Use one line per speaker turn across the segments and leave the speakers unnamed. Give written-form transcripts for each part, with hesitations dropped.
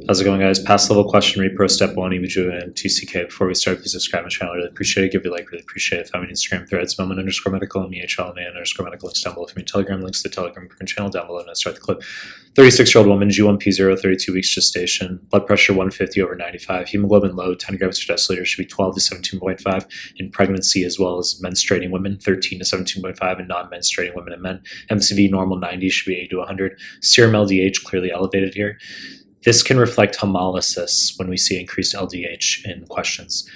How's it going, guys? Past level question, repro step 1, Imaju, and TCK. Before we start, please subscribe to my channel. Really appreciate it. Give you a like, really appreciate it. Find me on Instagram threads, Mehlmanmedical, and HELLP links down below. For me, Telegram links to the Telegram channel down below. Now start the clip. 36-year-old woman, G1P0, 32 weeks gestation, blood pressure 150/95, hemoglobin low, 10 grams per deciliter, should be 12 to 17.5 in pregnancy, as well as menstruating women, 13 to 17.5 in non-menstruating women and men. MCV normal 90, should be 80 to 100. Serum LDH clearly elevated here. This can reflect hemolysis when we see increased LDH in questions,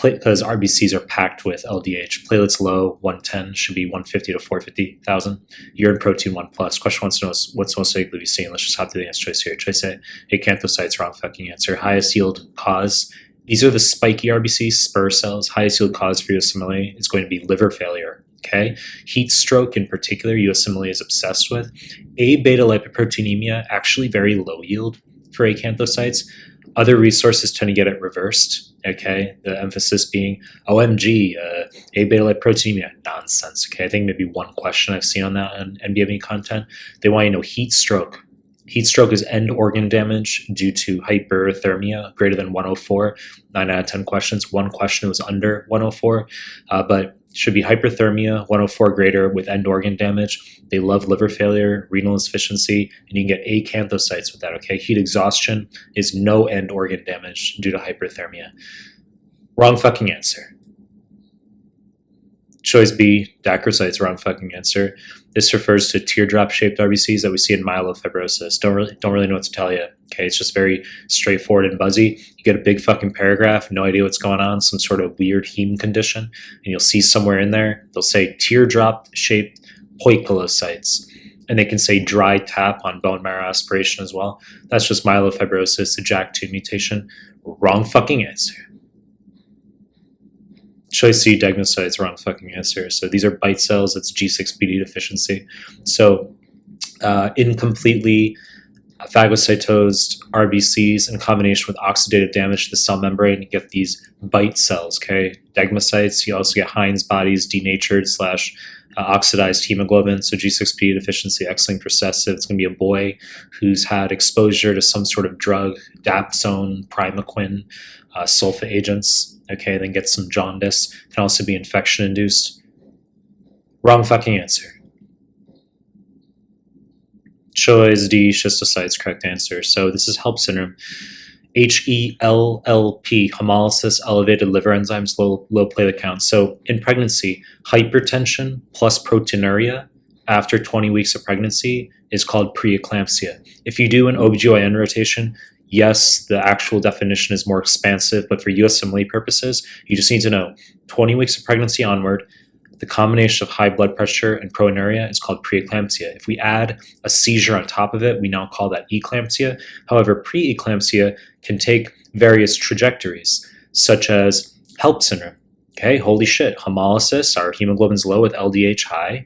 because RBCs are packed with LDH. Platelets low, 110, should be 150 to 450,000. Urine protein 1 plus. Question wants to know what's most likely to be seen. Let's just hop to the answer choice here. Choice A, acanthocytes, wrong fucking answer. Highest yield cause. These are the spiky RBCs, spur cells. Highest yield cause for USMLE is going to be liver failure. Okay, heat stroke in particular, USMLE is obsessed with. A beta lipoproteinemia, actually very low yield for acanthocytes. Other resources tend to get it reversed. Okay, the emphasis being OMG, A beta lipoproteinemia, nonsense. Okay, I think maybe one question I've seen on that on NBME content. They want you to know heat stroke. Heat stroke is end organ damage due to hyperthermia greater than 104. 9 out of 10 questions. One question was under 104, but should be hyperthermia, 104 greater with end organ damage. They love liver failure, renal insufficiency, and you can get acanthocytes with that, okay? Heat exhaustion is no end organ damage due to hyperthermia. Wrong fucking answer. Choice B, Dacrocytes, wrong fucking answer. This refers to teardrop-shaped RBCs that we see in myelofibrosis. Don't really know what to tell you. Okay, it's just very straightforward and buzzy. You get a big fucking paragraph, no idea what's going on, some sort of weird heme condition, and you'll see somewhere in there, they'll say teardrop-shaped poikilocytes, and they can say dry tap on bone marrow aspiration as well. That's just myelofibrosis, the JAK2 mutation. Wrong fucking answer. Choice C, Dacrocytes, wrong fucking answer. So these are bite cells. It's G6PD deficiency. So incompletely phagocytosed RBCs in combination with oxidative damage to the cell membrane, you get these bite cells, okay? Dacrocytes, you also get Heinz bodies, denatured / oxidized hemoglobin. So G6PD deficiency, X-linked recessive. It's going to be a boy who's had exposure to some sort of drug, dapsone, primaquine, sulfa agents. Okay, then get some jaundice. Can also be infection-induced. Wrong fucking answer. Choice D, schistocytes, correct answer. So this is HELLP syndrome. HELLP, hemolysis, elevated liver enzymes, low platelet count. So in pregnancy, hypertension plus proteinuria after 20 weeks of pregnancy is called preeclampsia. If you do an OBGYN rotation, yes, the actual definition is more expansive, but for USMLE purposes, you just need to know 20 weeks of pregnancy onward, the combination of high blood pressure and proteinuria is called preeclampsia. If we add a seizure on top of it, we now call that eclampsia. However, preeclampsia can take various trajectories, such as HELLP syndrome. Okay, holy shit, hemolysis, our hemoglobin's low with LDH high,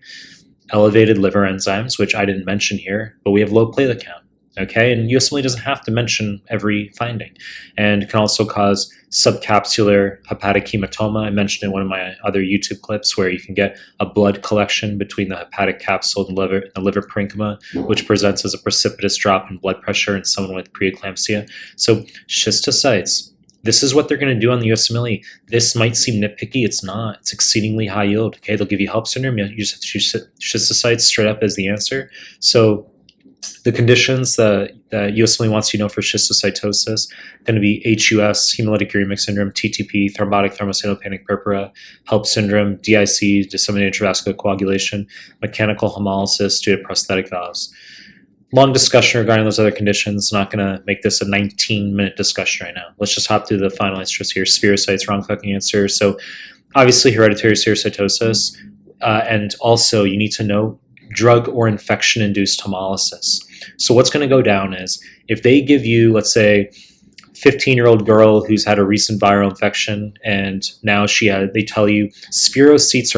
elevated liver enzymes, which I didn't mention here, but we have low platelet count. Okay, and USMLE doesn't have to mention every finding, and can also cause subcapsular hepatic hematoma. I mentioned in one of my other YouTube clips where you can get a blood collection between the hepatic capsule and the liver parenchyma, which presents as a precipitous drop in blood pressure in someone with preeclampsia. So schistocytes, this is what they're going to do on the USMLE. This might seem nitpicky. It's not. It's exceedingly high yield. Okay, they'll give you HELLP syndrome. You just have to choose schistocytes straight up as the answer. So the conditions that USMLE wants you to know for schistocytosis going to be HUS, hemolytic uremic syndrome, TTP, thrombotic thrombocytopenic purpura, HELLP syndrome, DIC, disseminated intravascular coagulation, mechanical hemolysis due to prosthetic valves. Long discussion regarding those other conditions. Not going to make this a 19-minute discussion right now. Let's just hop through the final answers here. Spherocytes, wrong fucking answer. So obviously hereditary spherocytosis, and also you need to know drug or infection-induced hemolysis. So what's going to go down is if they give you, let's say, 15-year-old girl who's had a recent viral infection, and now they tell you spherocytes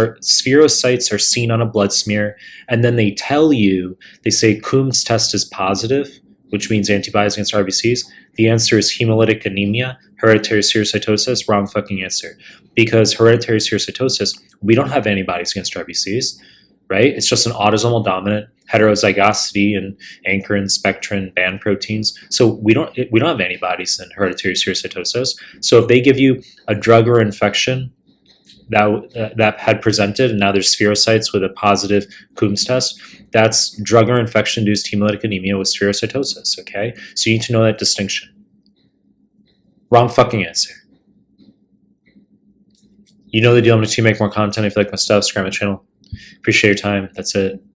are seen on a blood smear, and then they tell you, they say Coombs test is positive, which means antibodies against RBCs. The answer is hemolytic anemia, hereditary spherocytosis. Wrong fucking answer. Because hereditary spherocytosis, we don't have antibodies against RBCs. Right? It's just an autosomal dominant heterozygosity and anchorin, spectrin, band proteins. So we don't have antibodies in hereditary spherocytosis. So if they give you a drug or infection that had presented, and now there's spherocytes with a positive Coombs test, that's drug or infection-induced hemolytic anemia with spherocytosis, okay? So you need to know that distinction. Wrong fucking answer. You know the deal. I'm going to make more content. If you like my stuff, subscribe my channel. Appreciate your time. That's it.